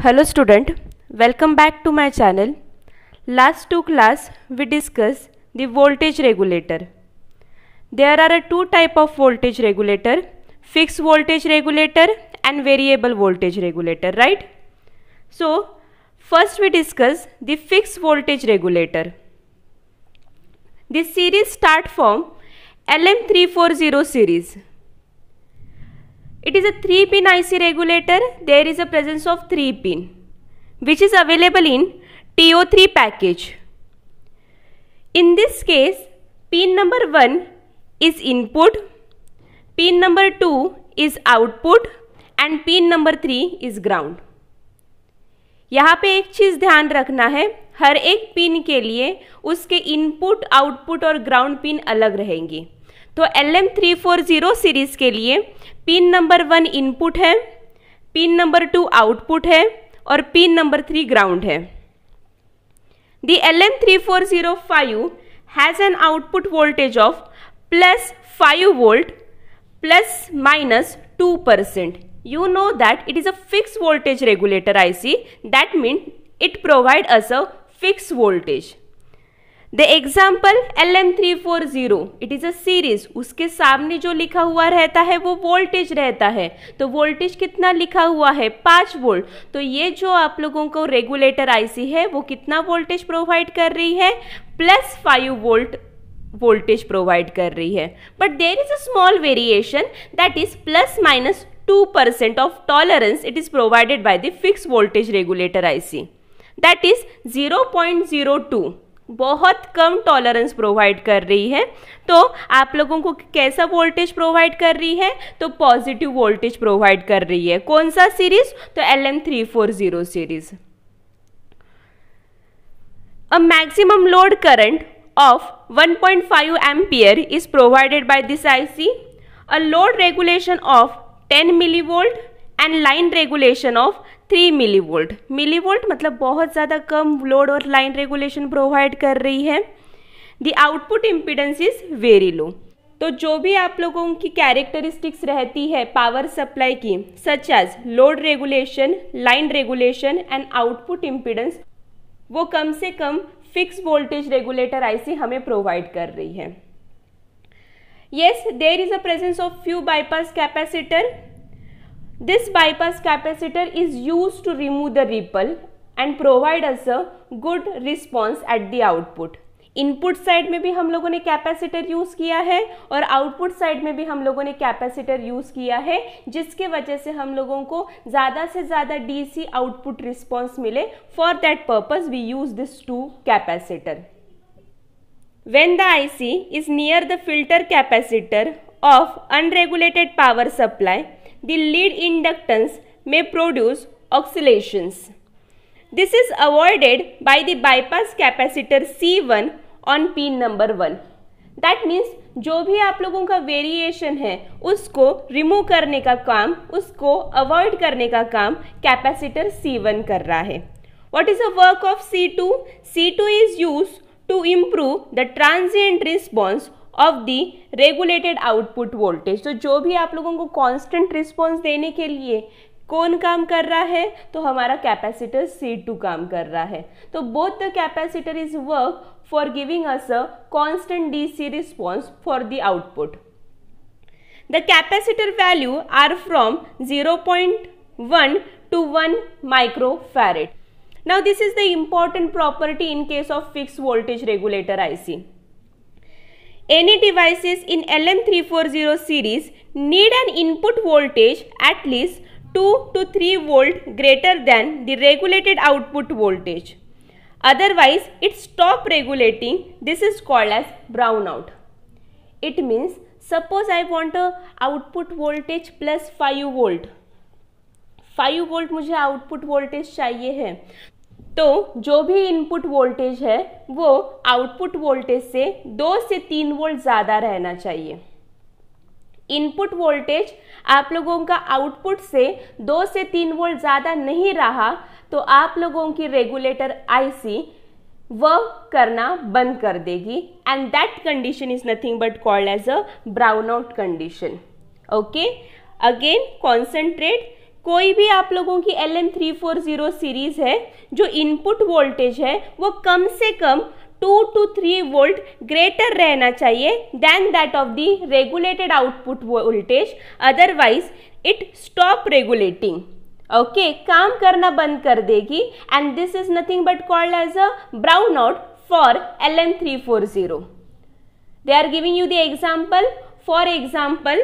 Hello student, welcome back to my channel. Last two class we discussed the voltage regulator. There are two type of voltage regulator, fixed voltage regulator and variable voltage regulator, right? So first we discuss the fixed voltage regulator. This series start from LM340 series. It is a 3-pin IC regulator. There is a presence of 3 pin which is available in TO3 package. In this case, pin number 1 is input, pin number 2 is output and pin number 3 is ground. यहाँ पे एक चीज़ ध्यान रखना है, हर एक pin के लिए उसके इनपुट, आउटपुट और ग्राउंड पिन अलग रहेंगी. तो LM340 सीरीज के लिए पिन नंबर 1 इनपुट है, पिन नंबर 2 आउटपुट है और पिन नंबर 3 ग्राउंड है. The LM3405 has an output voltage of plus 5 volt plus minus 2%. You know that it is a fixed voltage regulator IC. That means it provides us a fixed voltage. The example LM340, it is a series. उसके सामने जो लिखा हुआ रहता है वो voltage रहता है. तो वोल्टेज कितना लिखा हुआ है? 5 वोल्ट. तो ये जो आप लोगों को रेगुलेटर आईसी है वो कितना वोल्टेज प्रोवाइड कर रही है? प्लस 5 वोल्ट वोल्टेज प्रोवाइड कर रही है. But there is a small variation, that is plus minus 2% of tolerance it is provided by the fixed voltage regulator IC. That is 0.02. बहुत कम टॉलरेंस प्रोवाइड कर रही है. तो आप लोगों को कैसा वोल्टेज प्रोवाइड कर रही है? तो पॉजिटिव वोल्टेज प्रोवाइड कर रही है. कौन सा सीरीज? तो LM340 series. A maximum load current of 1.5 ampere is provided by this IC. A load regulation of 10 millivolt and line regulation of 3 millivolt. Millivolt मतलब बहुत ज़्यादा कम लोड और लाइन रेगुलेशन प्रोवाइड कर रही है. The output impedance is very low. तो जो भी आप लोगों की कैरेक्टरिस्टिक्स रहती है पावर सप्लाई की, such as load regulation, line regulation and output impedance, वो कम से कम फिक्स वोल्टेज रेगुलेटर आईसी हमें प्रोवाइड कर रही है. Yes, there is a presence of few bypass capacitor. This bypass capacitor is used to remove the ripple and provide us a good response at the output. Input side में भी हम लोगों ने capacitor use किया है और output side में भी हम लोगों ने कैपेसिटर यूज किया है, जिसके वजह से हम लोगों को ज़्यादा से ज़्यादा डीसी आउटपुट रिस्पॉन्स मिले. For that purpose we use this 2 capacitor. When the IC is near the filter capacitor of unregulated power supply, the lead inductance may produce oscillations. This is avoided by the bypass capacitor C1 on pin number 1. That means जो भी आप लोगों का variation है उसको remove करने का काम, उसको अवॉइड करने का काम कैपेसिटर C1 कर रहा है. What is the work of C2? C2 is used to improve the transient response of the regulated output voltage. तो जो भी आप लोगों को constant response देने के लिए कौन काम कर रहा है? तो हमारा कैपेसिटर C2 काम कर रहा है. तो both the capacitor is work for giving us a constant DC response for the output. The capacitor value are from 0.1 to 1 microfarad. Now this is the important property in case of fixed voltage regulator IC. Any devices in LM340 series need an input voltage at least 2 to 3 volt greater than the regulated output voltage. Otherwise it stop regulating. This is called as brownout. It means suppose I want a output voltage plus 5 volt. 5 volt मुझे output voltage चाहिए है. तो जो भी input voltage है वो output voltage से 2 से 3 वोल्ट ज़्यादा रहना चाहिए. इनपुट वोल्टेज आप लोगों का आउटपुट से 2 से 3 वोल्ट ज़्यादा नहीं रहा तो आप लोगों की रेगुलेटर आईसी वर्क करना बंद कर देगी. And that condition is nothing but called as a brownout condition. Okay, again concentrate. कोई भी आप लोगों की LM340 सीरीज है जो इनपुट वोल्टेज है वो कम से कम 2 to 3 वोल्ट ग्रेटर रहना चाहिए then that of the regulated output voltage, otherwise it stop regulating. Okay, काम करना बंद कर देगी and this is nothing but called as a brown out for LM340। They are giving you the example. For example,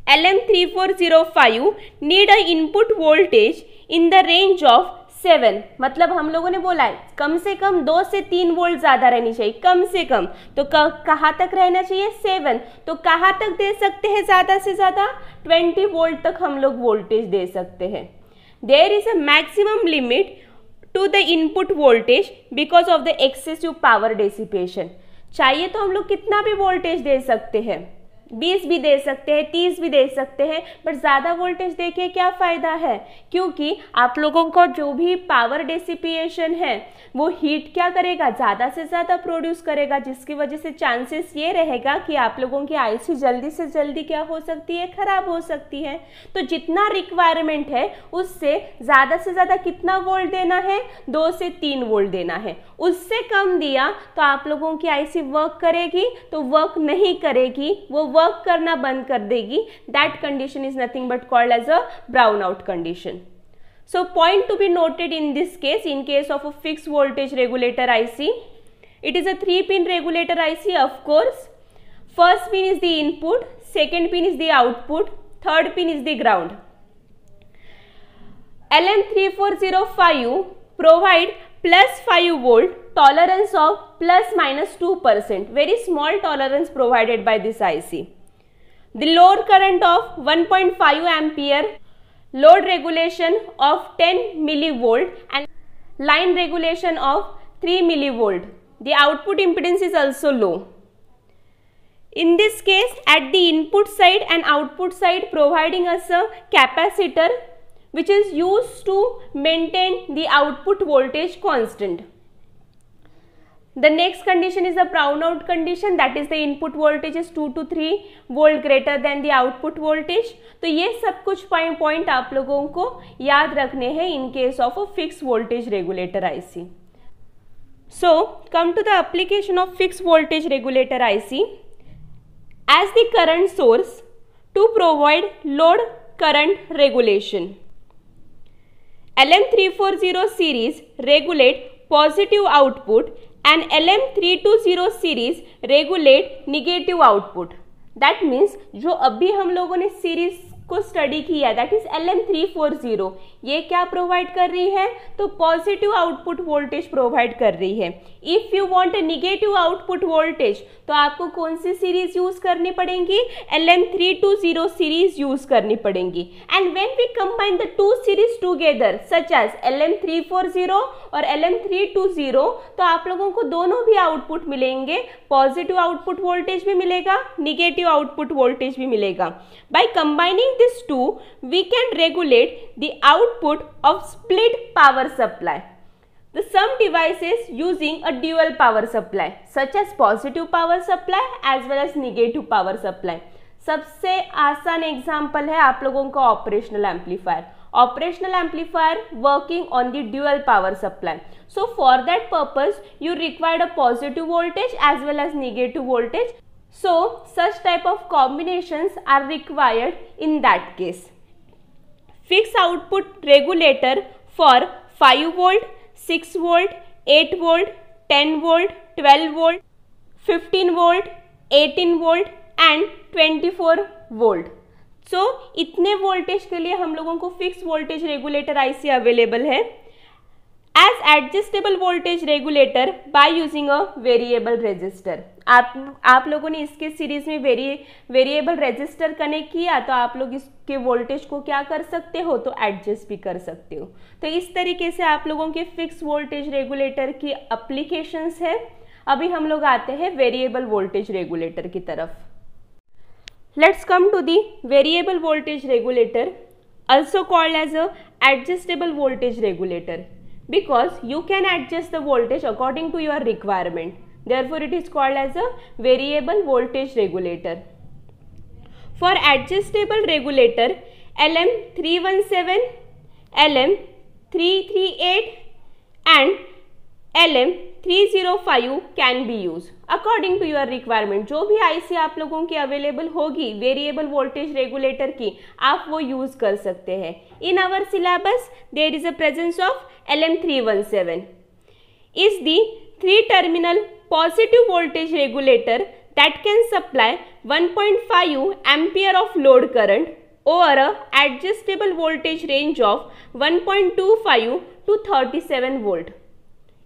LM3405 need a input voltage in the range of 7, मतलब हम लोगों ने बोला है कम से कम 2 से 3 वोल्ट ज्यादा रहनी चाहिए, कम से कम। तो कहाँ तक रहना चाहिए? 7। तो कहाँ तक दे सकते हैं ज्यादा से ज्यादा? 20 वोल्ट तक हम लोग वोल्टेज दे सकते हैं। There is a maximum limit to the input voltage because of the excessive power dissipation. चाहिए तो हम लोग कितना भी वोल्टेज दे सकते हैं, 20 भी दे सकते हैं, 30 भी दे सकते हैं, बट ज़्यादा वोल्टेज देके क्या फ़ायदा है? क्योंकि आप लोगों को जो भी पावर डेसिपिएशन है वो हीट क्या करेगा? ज़्यादा से ज़्यादा प्रोड्यूस करेगा, जिसकी वजह से चांसेस ये रहेगा कि आप लोगों की आईसी जल्दी से जल्दी क्या हो सकती है? ख़राब हो सकती है। तो जितना रिक्वायरमेंट है उससे ज़्यादा से ज़्यादा कितना वोल्ट देना है? 2 से 3 वोल्ट देना है। उससे कम दिया तो आप लोगों की आईसी वर्क करेगी तो वर्क नहीं करेगी, वो वर्क करना बंद कर देगी। That condition is nothing but called as a brown out condition. So point to be noted in this case, in case of a fixed voltage regulator IC, it is a 3-pin regulator IC of course. First pin is the input, second pin is the output, third pin is the ground. LM3405 provide plus 5 volt tolerance of plus minus 2%, very small tolerance provided by this IC. The load current of 1.5 ampere, load regulation of 10 millivolt and line regulation of 3 millivolt. The output impedance is also low. In this case, at the input side and output side providing us a capacitor which is used to maintain the output voltage constant. The next condition is the brownout condition, that is the input voltage is 2 to 3 volt greater than the output voltage. तो ये सब कुछ point आप लोगों को याद रखने हैं in case of a fixed voltage regulator IC. So come to the application of fixed voltage regulator IC as the current source to provide load current regulation. LM340 series regulate positive output and LM320 series regulate negative output. That means जो अभी हम लोगों ने series को study किया that is LM340, ये क्या provide कर रही है? तो पॉजिटिव आउटपुट वोल्टेज प्रोवाइड कर रही है। If you want a negative output voltage तो आपको कौन सी सीरीज यूज करनी पड़ेगी? LM320 सीरीज यूज करनी पड़ेगी। And when we combine the two series together such as LM340 और LM320 तो आप लोगों को दोनों भी आउटपुट मिलेंगे, पॉजिटिव आउटपुट वोल्टेज भी मिलेगा, निगेटिव आउटपुट वोल्टेज भी मिलेगा। By combining these two, we can regulate the output of split power supply. The some devices using a dual power supply such as positive power supply as well as negative power supply. सबसे आसान example है आप लोगों का operational amplifier. Operational amplifier working on the dual power supply. So for that purpose you required a positive voltage as well as negative voltage. So such type of combinations are required in that case. Fixed output regulator for 5 volt, 6 volt, 8 volt, 10 volt, 12 volt, 15 volt, 18 volt and 24 volt. So इतने voltage के लिए हम लोगों को fix voltage regulator IC available है as adjustable voltage regulator by using a variable resistor. आप लोगों ने इसके सीरीज में वेरिएबल रेजिस्टर कनेक्ट किया तो आप लोग इसके वोल्टेज को क्या कर सकते हो? तो एडजस्ट भी कर सकते हो। तो इस तरीके से आप लोगों के फिक्स वोल्टेज रेगुलेटर की एप्लीकेशंस है। अभी हम लोग आते हैं वेरिएबल वोल्टेज रेगुलेटर की तरफ। Let's come to the variable voltage regulator, also called as a adjustable voltage regulator, because you can adjust the voltage according to your requirement. Therefore it is called as a variable voltage regulator. For adjustable regulator, LM317, LM338 and LM305 can be use according to your requirement. जो भी IC आप लोगों की available होगी variable voltage regulator की, आप वो use कर सकते हैं। In our syllabus there is a presence of LM317 is the 3-terminal positive voltage regulator that can supply 1.5 ampere of load current over a adjustable voltage range of 1.25 to 37 volt.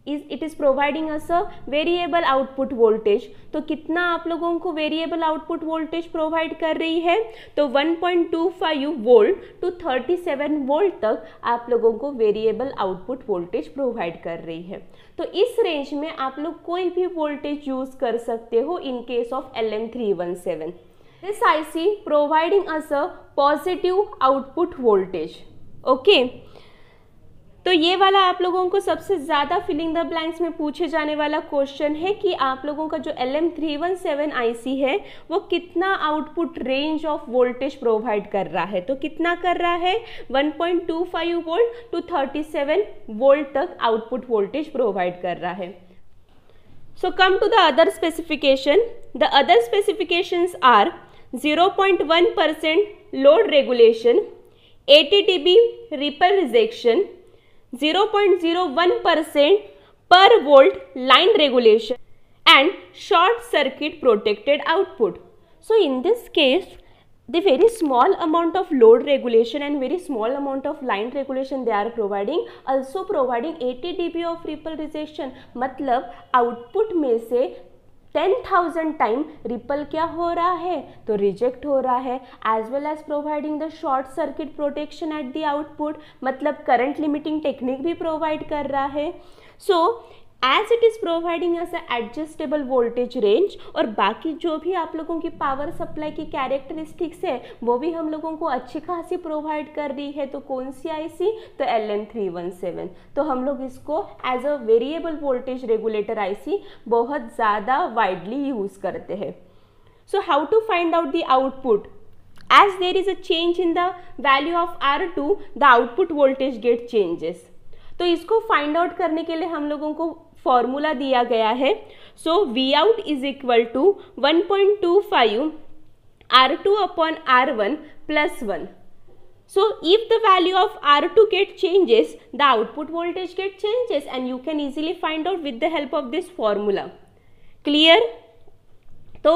It is providing us a variable output voltage। तो कितना आप लोगों को variable output voltage provide कर रही है? तो 1.25 volt to 37 volt तक आप लोगों को वेरिएबल आउटपुट वोल्टेज प्रोवाइड कर रही है। तो इस रेंज में आप लोग कोई भी वोल्टेज यूज कर सकते हो in case of LM317। This IC providing us a positive output voltage. Okay, तो ये वाला आप लोगों को सबसे ज़्यादा फिलिंग द ब्लैंक्स में पूछे जाने वाला क्वेश्चन है कि आप लोगों का जो LM317 IC है वो कितना output range of voltage provide कर रहा है। तो कितना कर रहा है? 1.25 वोल्ट टू 37 वोल्ट तक आउटपुट वोल्टेज प्रोवाइड कर रहा है। So come to the other specification. The other specifications are 0.1% load regulation, 80 dB ripple rejection, 0.01% per volt line regulation and short circuit protected output. So in this case the very small amount of load regulation and very small amount of line regulation they are providing, also providing 80 dB of ripple rejection। मतलब output में से 10,000 time ripple क्या हो रहा है? तो reject हो रहा है। As well as providing the short circuit protection at the output, मतलब करंट लिमिटिंग टेक्निक भी प्रोवाइड कर रहा है। So as it is providing as adjustable voltage range, और बाकी जो भी आप लोगों की पावर सप्लाई की कैरेक्टरिस्टिक्स है वो भी हम लोगों को अच्छी खासी प्रोवाइड कर रही है। तो कौन सी IC? तो LM317। तो हम लोग इसको as a variable voltage regulator IC बहुत ज़्यादा वाइडली यूज़ करते हैं। So how to find out the output? As there is a change in the value of R2 the output voltage get changes. तो इसको फाइंड आउट करने के लिए हम लोगों को फॉर्मूला दिया गया है। So Vout is equal to 1.25 R2 upon R1 plus 1। So if the value of R2 get changes, the output voltage get changes and you can easily find out with the help of this formula. Clear? तो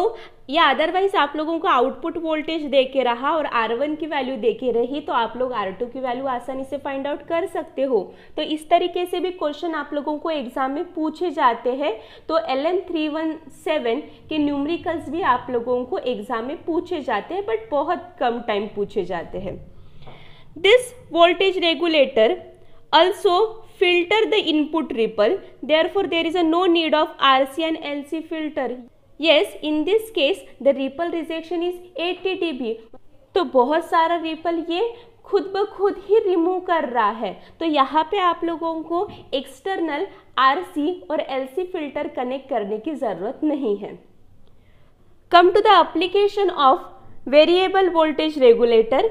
या otherwise आप लोगों को output voltage दे के रहा और R1 की value दे के रही तो आप लोग R2 की वैल्यू आसानी से फाइंड आउट कर सकते हो। तो इस तरीके से भी क्वेश्चन आप लोगों को एग्जाम में पूछे जाते हैं। तो LM317 के न्यूमेरिकल्स भी आप लोगों को एग्जाम में पूछे जाते हैं, बट बहुत कम टाइम पूछे जाते हैं। This voltage regulator also filter the input ripple, therefore there is a no need of RC and LC filter. Yes, in this case the ripple rejection is 80 dB। तो बहुत सारा रिपल ये खुद ब खुद ही रिमूव कर रहा है। तो यहाँ पे आप लोगों को एक्सटर्नल RC और LC फिल्टर कनेक्ट करने की ज़रूरत नहीं है। Come to the application of variable voltage regulator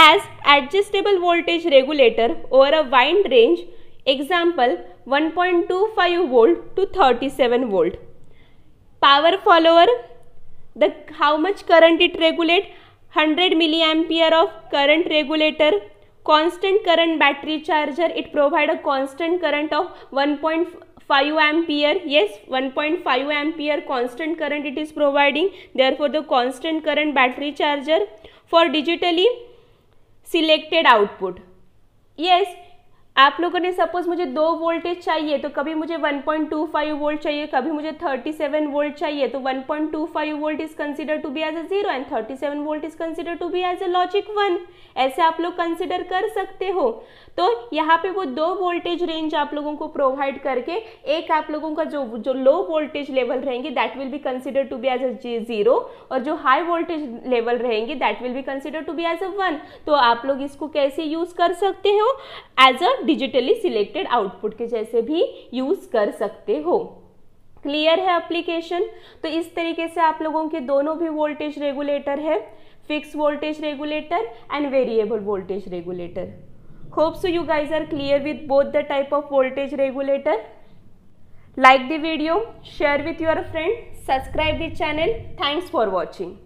as adjustable voltage regulator over a wide range, example 1.25 volt to 37 volt. Power follower, the how much current it regulate? 100 milliampere of current regulator. Constant current battery charger, it provide a constant current of 1.5 ampere. Yes, 1.5 ampere constant current it is providing, therefore the constant current battery charger. For digitally selected output, yes आप लोगों ने suppose मुझे 2 voltage चाहिए तो कभी मुझे 1.25 volt चाहिए, कभी मुझे 37 वोल्ट चाहिए। तो 1.25 volt is consider to be as a 0 and 37 volt is consider to be as a logic 1। ऐसे आप लोग कंसिडर कर सकते हो। तो यहाँ पे वो 2 वोल्टेज रेंज आप लोगों को प्रोवाइड करके एक आप लोगों का जो लो वोल्टेज लेवल रहेंगे that will be consider to be as a 0 और जो हाई वोल्टेज लेवल रहेंगे that will be consider to be as a 1। तो आप लोग इसको कैसे यूज कर सकते हो? As a digitally selected output के जैसे भी यूज कर सकते हो। क्लियर है एप्लीकेशन? तो इस तरीके से आप लोगों के दोनों भी वोल्टेज रेगुलेटर है। fixed voltage regulator and variable voltage regulator. Hope so you guys are clear with both the type of voltage regulator. Like the video, share with your friend, subscribe the channel. Thanks for watching.